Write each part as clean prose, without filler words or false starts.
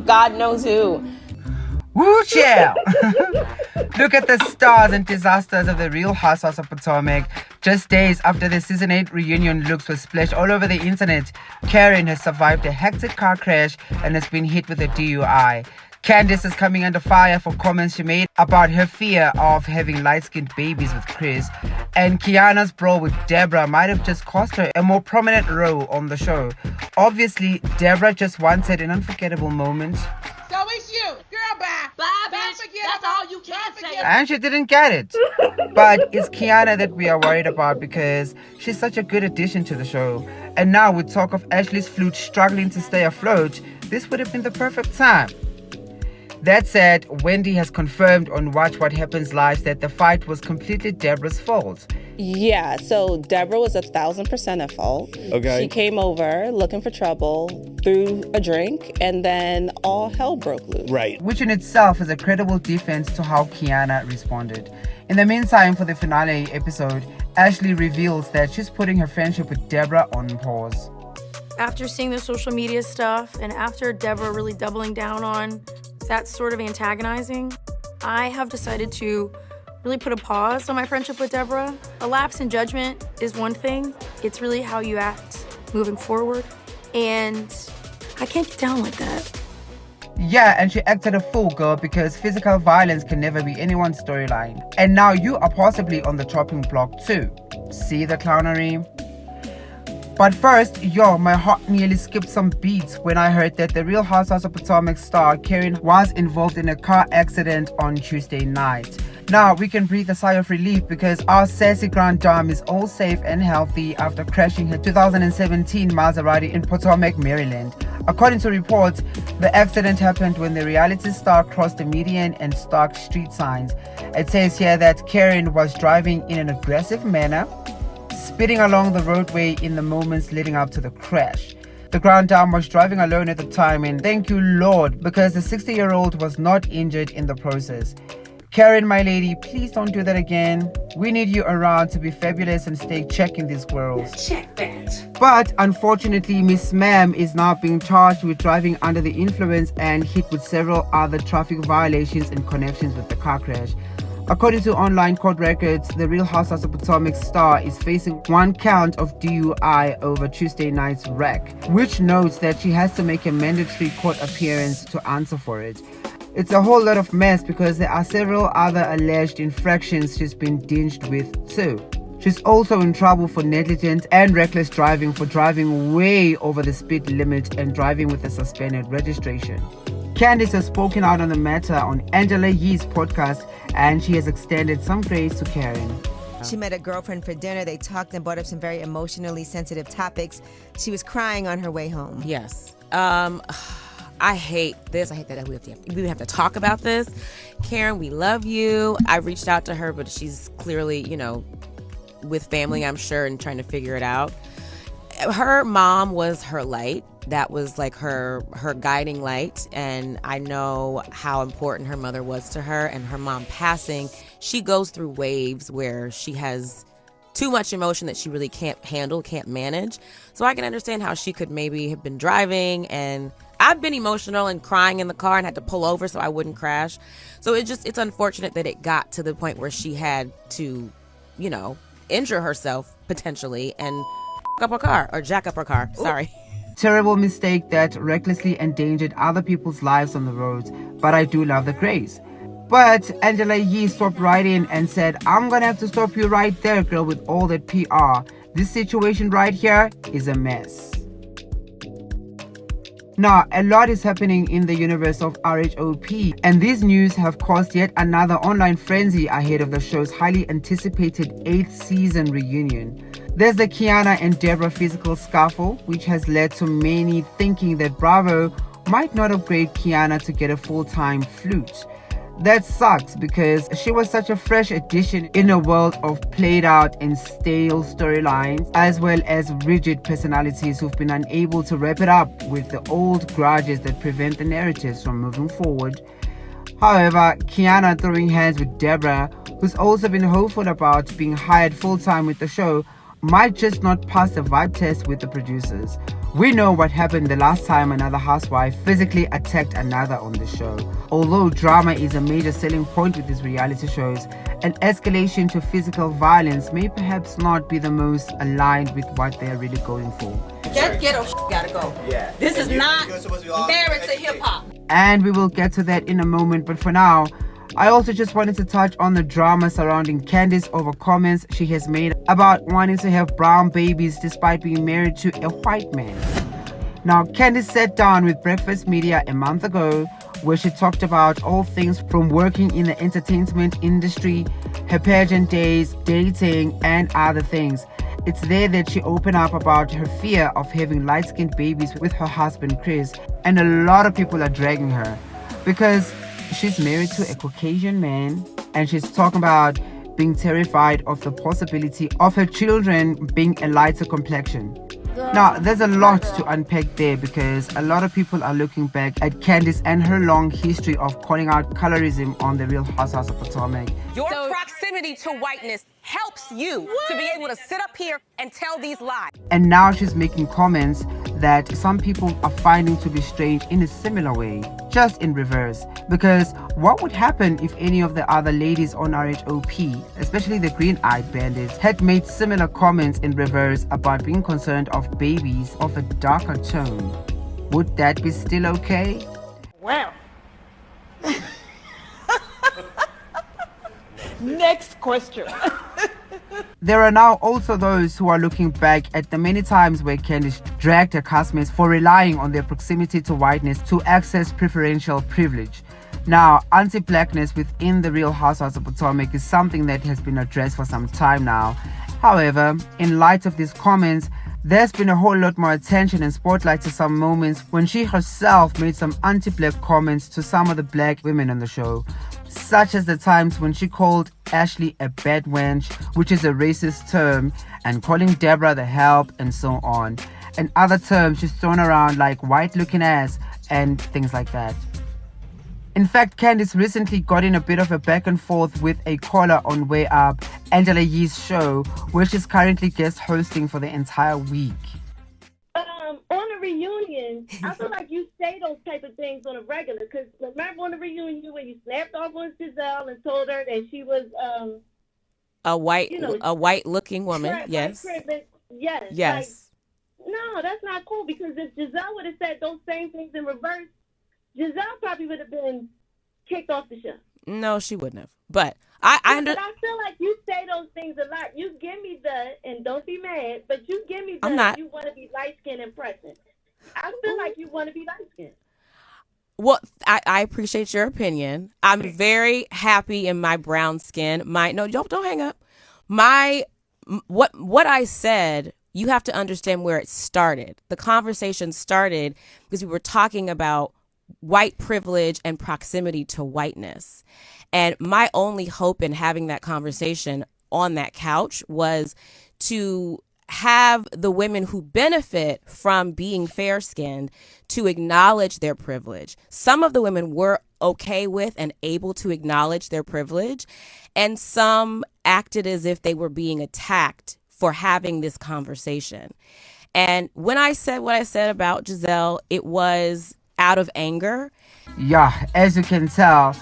God knows who. Woo, chill! Look at the stars and disasters of the Real Housewives of Potomac. Just days after the season 8 reunion looks were splashed all over the internet, Karen has survived a hectic car crash and has been hit with a DUI. Candiace is coming under fire for comments she made about her fear of having light-skinned babies with Chris. And Kiana's brawl with Deborah might have just cost her a more prominent role on the show. Obviously, Deborah just wanted an unforgettable moment. So it's you. Girl, bye. Bye, bitch. That's all you can say. And she didn't get it. But it's Kiana that we are worried about because she's such a good addition to the show. And now with talk of Ashley's flute struggling to stay afloat, this would have been the perfect time. That said, Wendy has confirmed on Watch What Happens Live that the fight was completely Deborah's fault. Yeah, so Deborah was 1,000% at fault. Okay. She came over looking for trouble, threw a drink, and then all hell broke loose. Right. Which in itself is a credible defense to how Kiana responded. In the meantime, for the finale episode, Ashley reveals that she's putting her friendship with Deborah on pause. After seeing the social media stuff and after Deborah really doubling down on that sort of antagonizing, I have decided to really put a pause on my friendship with Deborah. A lapse in judgment is one thing. It's really how you act moving forward. And I can't get down like that. Yeah, and she acted a fool, girl, because physical violence can never be anyone's storyline. And now you are possibly on the chopping block too. See the clownery? But first, my heart nearly skipped some beats when I heard that the Real Housewives of Potomac star Karen was involved in a car accident on Tuesday night. Now we can breathe a sigh of relief because our sassy grand dame is all safe and healthy after crashing her 2017 Maserati in Potomac, Maryland. According to reports, the accident happened when the reality star crossed the median and stalked street signs. It says here that Karen was driving in an aggressive manner, speeding along the roadway in the moments leading up to the crash. The grand dame was driving alone at the time, and thank you Lord, because the 60-year-old was not injured in the process. Karen, my lady, please don't do that again. We need you around to be fabulous and stay checking these girls. Check that. But unfortunately, Miss Ma'am is now being charged with driving under the influence and hit with several other traffic violations in connections with the car crash. According to online court records, the Real Housewives of Potomac star is facing 1 count of DUI over Tuesday night's wreck, which notes that she has to make a mandatory court appearance to answer for it. It's a whole lot of mess because there are several other alleged infractions she's been dinged with too. She's also in trouble for negligent and reckless driving for driving way over the speed limit and driving with a suspended registration. Candiace has spoken out on the matter on Angela Yee's podcast, and she has extended some grace to Karen. She met a girlfriend for dinner. They talked and brought up some very emotionally sensitive topics. She was crying on her way home. Yes. I hate this. I hate that we have to talk about this. Karen, we love you. I reached out to her, but she's clearly, with family, I'm sure, and trying to figure it out. Her mom was her light. That was like her guiding light, and I know how important her mother was to her. And her mom passing, she goes through waves where she has too much emotion that she really can't handle, can't manage. So I can understand how she could maybe have been driving, and I've been emotional and crying in the car and had to pull over so I wouldn't crash. So it's unfortunate that it got to the point where she had to, injure herself potentially and up her car or jack up her car. Sorry. Terrible mistake that recklessly endangered other people's lives on the roads, but I do love the grace. But Angela Yee stopped right in and said, I'm gonna have to stop you right there, girl, with all that PR. This situation right here is a mess. Now, a lot is happening in the universe of RHOP, and these news have caused yet another online frenzy ahead of the show's highly anticipated 8th season reunion. There's the Kiana and Deborah physical scuffle, which has led to many thinking that Bravo might not upgrade Kiana to get a full-time flute. That sucks because she was such a fresh addition in a world of played out and stale storylines, as well as rigid personalities who've been unable to wrap it up with the old grudges that prevent the narratives from moving forward. However, Kiana throwing hands with Deborah, who's also been hopeful about being hired full-time with the show, might just not pass the vibe test with the producers. We know what happened the last time another housewife physically attacked another on the show. Although drama is a major selling point with these reality shows, an escalation to physical violence may perhaps not be the most aligned with what they're really going for. That ghetto gotta go. Yeah. This is not married to hip hop. And we will get to that in a moment, but for now, I also just wanted to touch on the drama surrounding Candiace over comments she has made about wanting to have brown babies despite being married to a white man. Now, Candiace sat down with Breakfast Media a month ago where she talked about all things from working in the entertainment industry, her pageant days, dating, and other things. It's there that she opened up about her fear of having light-skinned babies with her husband Chris, and a lot of people are dragging her because she's married to a Caucasian man, and she's talking about being terrified of the possibility of her children being a lighter complexion. Now, there's a lot to unpack there because a lot of people are looking back at Candiace and her long history of calling out colorism on the Real Housewives of Potomac. Your proximity to whiteness helps you to be able to sit up here and tell these lies. And now she's making comments that some people are finding to be strange in a similar way, just in reverse. Because what would happen if any of the other ladies on RHOP, especially the green-eyed bandits, had made similar comments in reverse about being concerned of babies of a darker tone? Would that be still okay? Wow. Next question. There are now also those who are looking back at the many times where Candiace dragged her castmates for relying on their proximity to whiteness to access preferential privilege. Now, anti-blackness within the Real Housewives of Potomac is something that has been addressed for some time now. However, in light of these comments, there's been a whole lot more attention and spotlight to some moments when she herself made some anti-black comments to some of the black women on the show, such as the times when she called Ashley a bad wench, which is a racist term, and calling Deborah the help, and so on, and other terms she's thrown around like white looking ass and things like that. In fact, Candiace recently got in a bit of a back and forth with a caller on Way Up, Angela Yee's show, where she's currently guest hosting for the entire week. On a reunion, I feel like you say those type of things on a regular. Because remember on the reunion when you snapped off on Giselle and told her that she was a white-looking woman. Yes. Yes. Yes. Like, no, that's not cool. Because if Giselle would have said those same things in reverse, Giselle probably would have been kicked off the show. No, she wouldn't have. But I But I feel like you say those things a lot. You give me and don't be mad, but you give me you want to be light-skinned and present. I feel like you want to be light-skinned. Well, I appreciate your opinion. I'm very happy in my brown skin. Don't hang up. What I said, you have to understand where it started. The conversation started because we were talking about white privilege and proximity to whiteness. And my only hope in having that conversation on that couch was to have the women who benefit from being fair-skinned to acknowledge their privilege. Some of the women were okay with and able to acknowledge their privilege, and some acted as if they were being attacked for having this conversation. And when I said what I said about Giselle, it was out of anger. Yeah, as you can tell,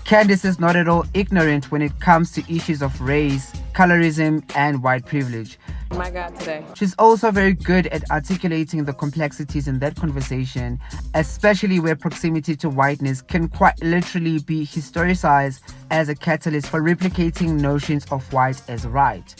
Candiace is not at all ignorant when it comes to issues of race, colorism, and white privilege. Oh my God, today. She's also very good at articulating the complexities in that conversation, especially where proximity to whiteness can quite literally be historicized as a catalyst for replicating notions of white as right.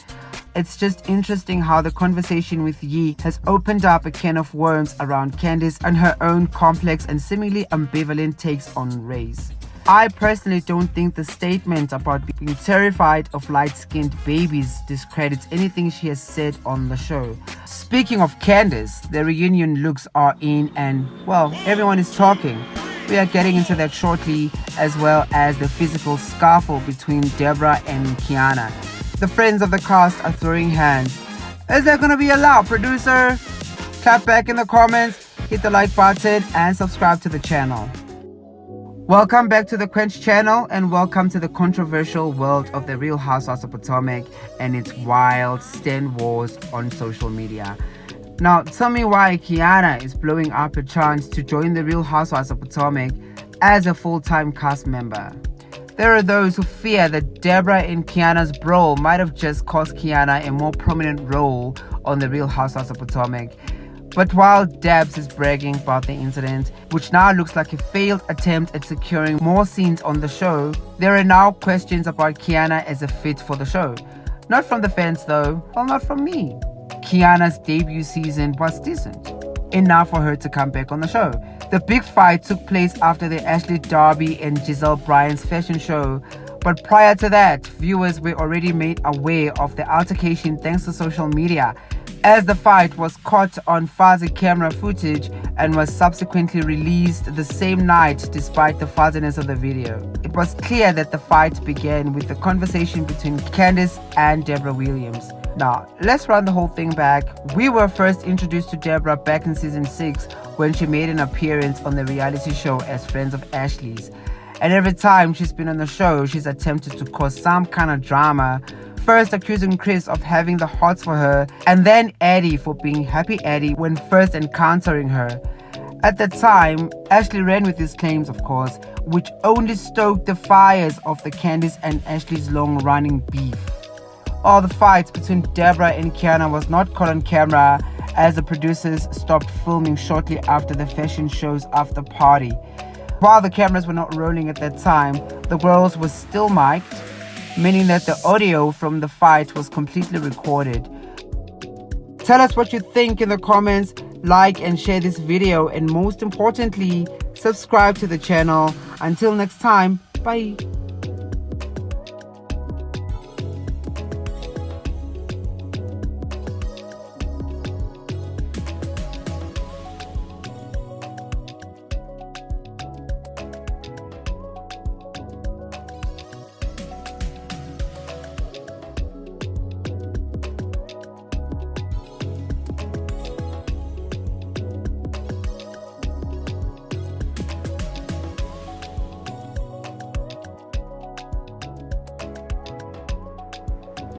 It's just interesting how the conversation with Yee has opened up a can of worms around Candiace and her own complex and seemingly ambivalent takes on race. I personally don't think the statement about being terrified of light-skinned babies discredits anything she has said on the show. Speaking of Candiace, the reunion looks are in and, well, everyone is talking. We are getting into that shortly, as well as the physical scuffle between Deborah and Kiana. The friends of the cast are throwing hands. Is that gonna be allowed, producer? Clap back in the comments, hit the like button, and subscribe to the channel. Welcome back to the Quench channel, and welcome to the controversial world of the Real Housewives of Potomac and its wild stand wars on social media. Now, tell me why Kiana is blowing up her chance to join the Real Housewives of Potomac as a full-time cast member. There are those who fear that Deborah and Kiana's brawl might have just cost Kiana a more prominent role on the Real Housewives of Potomac. But while Debs is bragging about the incident, which now looks like a failed attempt at securing more scenes on the show, there are now questions about Kiana as a fit for the show. Not from the fans though, well, not from me. Kiana's debut season was decent, enough for her to come back on the show. The big fight took place after the Ashley Darby and Giselle Bryant's fashion show, but prior to that, viewers were already made aware of the altercation thanks to social media, as the fight was caught on fuzzy camera footage and was subsequently released the same night despite the fuzziness of the video. It was clear that the fight began with the conversation between Candiace and Deborah Williams. Now, let's run the whole thing back. We were first introduced to Deborah back in season 6 when she made an appearance on the reality show as Friends of Ashley's. And every time she's been on the show, she's attempted to cause some kind of drama, first accusing Chris of having the hots for her, and then Eddie for being Happy Eddie when first encountering her. At the time, Ashley ran with these claims, of course, which only stoked the fires of the Candice and Ashley's long-running beef. All the fights between Deborah and Kiana was not caught on camera, as the producers stopped filming shortly after the fashion show's after party. While the cameras were not rolling at that time, the girls were still mic'd, meaning that the audio from the fight was completely recorded. Tell us what you think in the comments, like and share this video, and most importantly, subscribe to the channel. Until next time, bye.